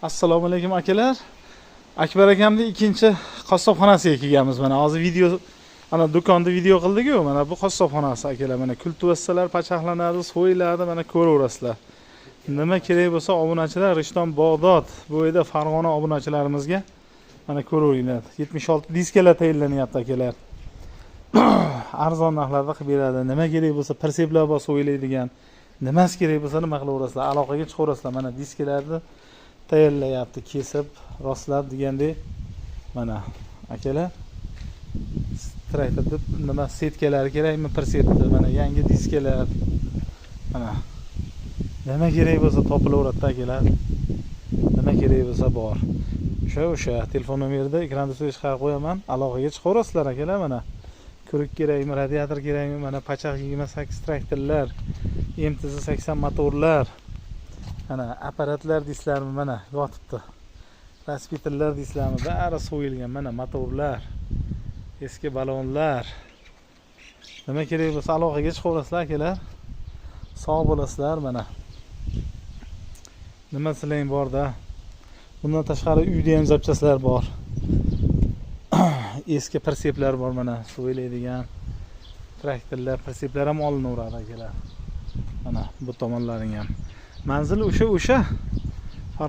Assalomu alaykum akalar. Akbar akamning ikkinchi qassobxonasiga kelganmiz. Mana hozir video ana do'konda video qildik-ku, mana bu qassobxonasi akalar. Mana kultuvassalar pachaqlanadi, so'yiladi, mana ko'raverasizlar. Nima kerak bo'lsa obunachilar Rishton Bog'dod bo'yida Farg'ona obunachilarimizga mana ko'raveringlar. 76 diskalar tayinlanyapti akalar. Arzon narxlarda qilib beradi. Nima kerak bo'lsa perseplar bor so'yiladigan. Nimasi kerak bo'lsa nima qilaverasizlar, aloqaga chiqaverasizlar. Mana diskalarni tayyorlayapti, kesib, rostlab degandek. Mana akalar traktorda nima setkalari kerakmi? Persepda mana yangi diskalar. Mana nima kerak bo'lsa topilaveradi akalar. Nima kerak bo'lsa bor. O'sha telefon nomerida ekranda chiqarib qo'yaman. Aloqaga chiqaverasizlar akalar. Mana ko'rik kerakmi, radiator kerakmi? Mana pachaq 28 traktorlar, MTZ 80 motorlar. Mana apparatlar deysizlarmi, mana yotibdi. Raspiterlar deysizlarmi, bari so'yilgan. Mana motorlar, eski balonlar. Nima kerak bo'lsa aloqaga chiqaverasizlar akalar. Sog' bo'lasizlar mana. Nima silang borda. Bundan tashqari uyda ham zapchastlar bor. Eski perseplar bor mana, so'yiladigan traktorlar, perseplar ham olinaveradi akalar. Mana bu tomonlaring ham. Manzil o'sha